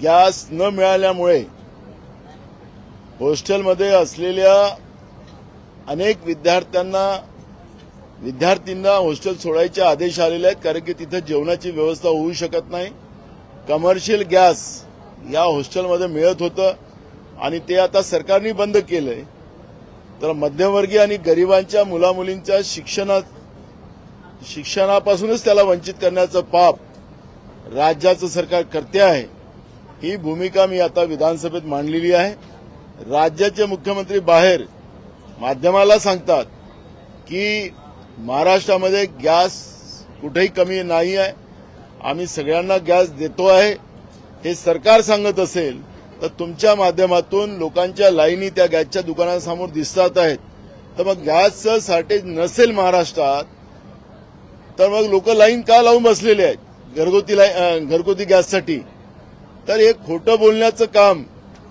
Gas न मिळाल्यामुळे हॉस्टेलमध्ये असलेल्या अनेक विद्यार्थ्यांना हॉस्टेल सोडायचे आदेश आलेले आहेत, कारण की तिथे जेवणाची व्यवस्था होऊ शकत नाही. कमर्शियल गॅस या हॉस्टेलमध्ये मिळत होतं आणि ते आता सरकारने बंद केलंय. तर मध्यमवर्गीय आणि गरिबांच्या मुलामुलींच्या शिक्षणापासूनच त्याला वंचित करण्याचं पाप राज्याचं सरकार करते आहे. ही भूमिका मी आता विधानसभेत मांडलेली आहे. राज्याचे मुख्यमंत्री बाहेर माध्यमाला सांगतात की महाराष्ट्रामध्ये गॅस कुठेही कमी नाही आहे, आम्ही सगळ्यांना गॅस देतो आहे. हे सरकार सांगत असेल तर तुमच्या माध्यमातून लोकांच्या लाईनी त्या गॅसच्या दुकानासमोर दिसतात आहेत. तर मग गॅसचं शॉर्टेज नसेल महाराष्ट्रात तर मग लोक लाईन का लावून बसलेले आहेत घरगुती गॅससाठी? तर हे खोटं बोलण्याचं काम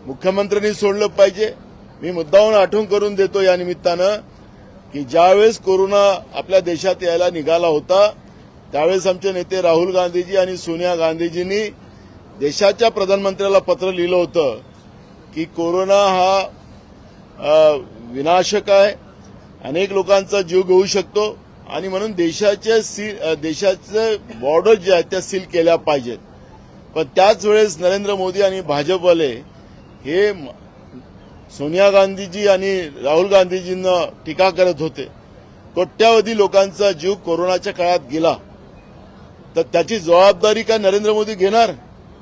मुख्यमंत्र्यांनी सोडलं पाहिजे. मी मुद्दाहून आठवण करून देतो या निमित्तानं की ज्यावेळेस कोरोना आपल्या देशात यायला निघाला होता त्यावेळेस आमचे नेते राहुल गांधीजी आणि सोनिया गांधीजींनी देशाच्या प्रधानमंत्र्याला पत्र लिहिलं होतं की कोरोना हा विनाशक आहे, अनेक लोकांचा जीव घेऊ शकतो आणि म्हणून देशाचे बॉर्डर जे आहेत त्या सील केल्या पाहिजेत. पण त्याच वेळेस नरेंद्र मोदी आणि भाजपवाले हे सोनिया गांधीजी आणि राहुल गांधीजींना टीका करत होते. कोट्यावधी लोकांचा जीव कोरोनाच्या काळात गेला, तर त्याची जबाबदारी काय नरेंद्र मोदी घेणार?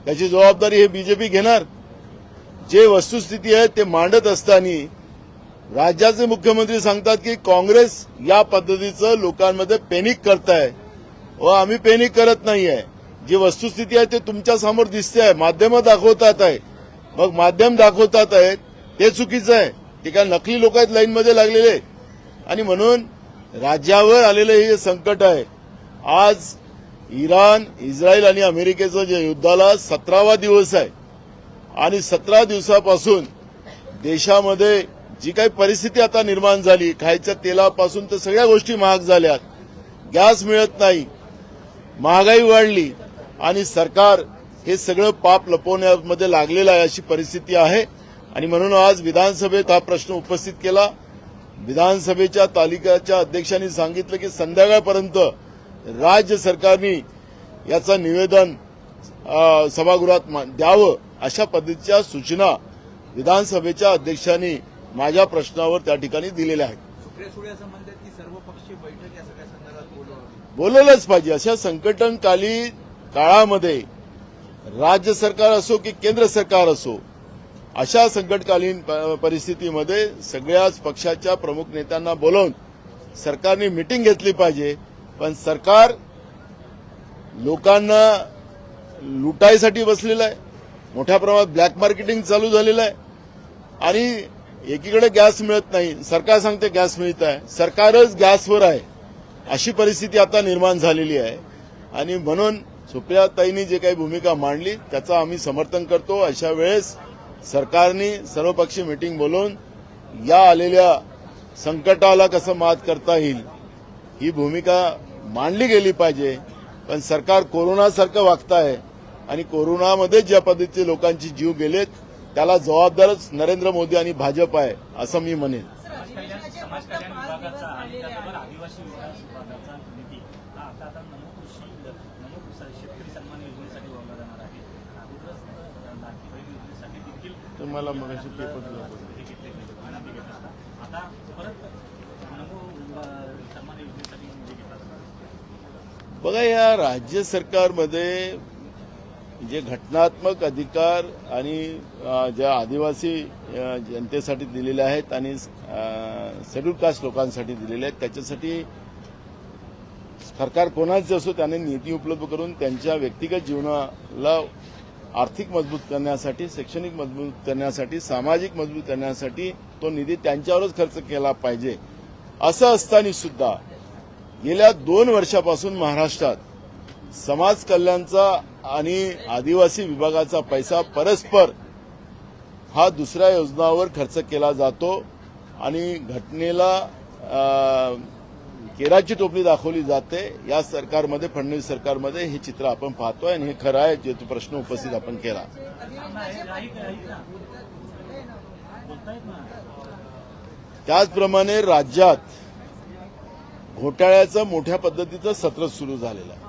त्याची जबाबदारी हे बीजेपी घेणार? जे वस्तुस्थिती आहे ते मांडत असताना राज्याचे मुख्यमंत्री सांगतात की काँग्रेस या पद्धतीचं लोकांमध्ये पॅनिक करताय. व आम्ही पॅनिक करत नाहीये. जी वस्तुस्थिती आहे ते तुमच्या समोर दिसते आहे, माध्यम दाखवतात आहे. मग माध्यम दाखवतात आहेत ते चुकीचं आहे. ते काय नकली लोक आहेत लाईनमध्ये लागलेले. आणि म्हणून राज्यावर आलेलं हे संकट आहे. आज इराण, इस्रायल आणि अमेरिकेचं जे युद्धाला 17वा दिवस आहे आणि 17 दिवसापासून देशामध्ये जी काही परिस्थिती आता निर्माण झाली, खायच्या तेलापासून तर सगळ्या गोष्टी महाग झाल्यात, गॅस मिळत नाही, महागाई वाढली आणि सरकार हे सगळं पाप लपवण्यामध्ये लागलेलं आहे, अशी परिस्थिती आहे. आणि म्हणून आज विधानसभेत हा प्रश्न उपस्थित केला. विधानसभेच्या तालिकाच्या अध्यक्षांनी सांगितलं की संध्याकाळपर्यंत राज्य सरकारने याचं निवेदन सभागृहात द्यावं, अशा पद्धतीच्या सूचना विधानसभेच्या अध्यक्षांनी माझ्या प्रश्नावर त्या ठिकाणी दिलेल्या आहेत. बोलवलंच पाहिजे. अशा संकटकालीन काळामध्ये राज्य सरकार असो की केंद्र सरकार असो, अशा संकटकालीन परिस्थितीमध्ये सगळ्याच पक्षाच्या प्रमुख नेत्यांना बोलवून सरकारने मीटिंग घेतली पाहिजे. पण सरकार लोकांना लुटायसाठी बसलेलं आहे. मोठ्या प्रमाणात ब्लॅक मार्केटिंग चालू झालेलं आहे आणि एकीकडे गॅस मिळत नाही, सरकार सांगते गॅस मिळत आहे, सरकारच गॅसवर आहे, अशी परिस्थिती आता निर्माण झालेली आहे. आणि म्हणून सुप्रियाताईंनी जे काही भूमिका मांडली त्याचं आम्ही समर्थन करतो. अशा वेळेस सरकारने सर्वपक्षीय मीटिंग बोलवून या आलेल्या संकटाला कसं मात करता येईल ही भूमिका मांडली गेली पाहिजे. पण सरकार कोरोनासारखं वागत आहे आणि कोरोनामध्ये ज्या पद्धतीचे लोकांचे जीव गेलेत त्याला जबाबदारच नरेंद्र मोदी आणि भाजप आहे असं मी म्हणेन. तुम्हाला मगाशी पेपर बघा, या राज्य सरकारमध्ये जे घटनात्मक अधिकार आणि ज्या आदिवासी जनतेसाठी दिलेले आहेत आणि शेड्यूल कास्ट लोकांसाठी दिलेले आहेत, त्याच्यासाठी सरकार कोणाचे असो त्याने निधी उपलब्ध करून त्यांच्या व्यक्तिगत जीवनाला आर्थिक मजबूत करण्यासाठी, शैक्षणिक मजबूत करण्यासाठी, सामाजिक मजबूत करण्यासाठी तो निधी त्यांच्यावरच खर्च केला पाहिजे. असं असताना सुद्धा गेल्या 2 वर्षापासून महाराष्ट्रात समाज कल्याणचा आणि आदिवासी विभागाचा पैसा परस्पर हा दुसऱ्या योजनांवर खर्च केला जातो आणि घटनेला केराची टोपली दाखवली जाते या सरकारमध्ये, फडणवीस सरकारमध्ये हे चित्र आपण पाहतोय आणि हे खरं आहे जे तो प्रश्न उपस्थित आपण केला. त्याचप्रमाणे राज्यात घोटाळ्याचं मोठ्या पद्धतीचं सत्र सुरू झालेलं आहे.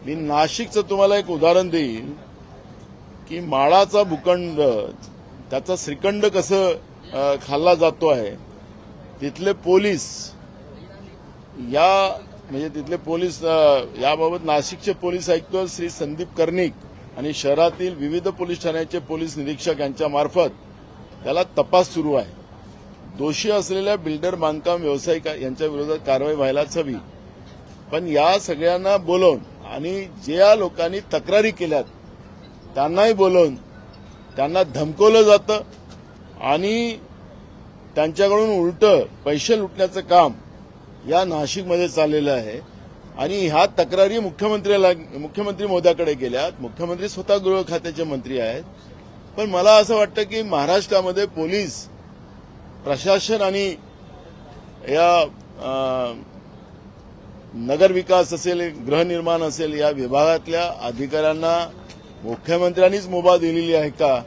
मी नाशिकचं तुम्हाला एक उदाहरण देईन की माळाचा भूखंड, त्याचा श्रीखंड कसं खाल्ला जातो आहे. तिथले पोलीस तिथले पोलीस याबाबत नाशिकचे पोलीस आयुक्त श्री संदीप कर्णिक आणि शहरातील विविध पोलीस ठाण्याचे पोलीस निरीक्षक यांच्या मार्फत त्याला तपास सुरू आहे. दोषी असलेल्या बिल्डर, बांधकाम व्यावसायिक यांच्या विरोधात कारवाई व्हायलाच हवी. पण या सगळ्यांना बोलवून आणि ज्या लोकांनी तक्रारी केल्यात त्यांनाही बोलवून त्यांना धमकवलं जातं आणि त्यांच्याकडून उलटं पैसे लुटण्याचं काम या नाशिकमध्ये चाललेलं आहे. आणि ह्या तक्रारी मुख्यमंत्री महोदयाकडे गेल्यात. मुख्यमंत्री स्वतः गृह खात्याचे मंत्री आहेत. पण मला असं वाटतं की महाराष्ट्रामध्ये पोलीस प्रशासन आणि या नगरविकास असेल, गृहनिर्माण असेल, या विभागातल्या अधिकाऱ्यांना मुख्यमंत्र्यांनीच मुभा दिलेली आहे का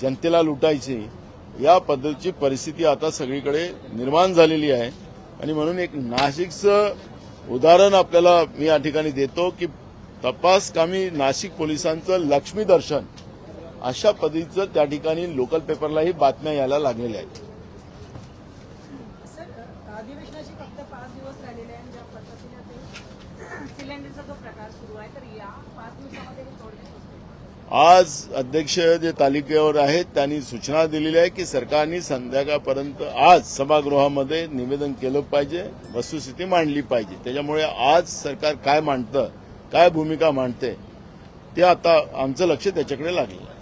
जनतेला लुटायची. या पद्धतीची परिस्थिती आता सगळीकडे निर्माण झालेली आहे. आणि म्हणून एक नाशिकचं उदाहरण आपल्याला मी या ठिकाणी देतो की तपासकामी नाशिक पोलिसांचं लक्ष्मी दर्शन अशा पद्धतीचं त्या ठिकाणी लोकल पेपरलाही बातम्या यायला लागलेल्या आहेत. अधिवेशनाची फक्त 5 दिवस राहिलेले आहेत. ज्या पद्धतीने सिलेंडरचा जो प्रकार सुरू आहे तर या 5 दिवसामध्ये हे तोडण्यात आज अध्यक्ष जे तालिकेवर आहेत त्यांनी सूचना दिलेली आहे की सरकारने संध्याकाळपर्यंत आज सभागृहामध्ये निवेदन केलं पाहिजे, वस्तुस्थिती मांडली पाहिजे. त्याच्यामुळे आज सरकार काय मांडतं, काय भूमिका मांडते ते आता आमचं लक्ष त्याच्याकडे लागलं.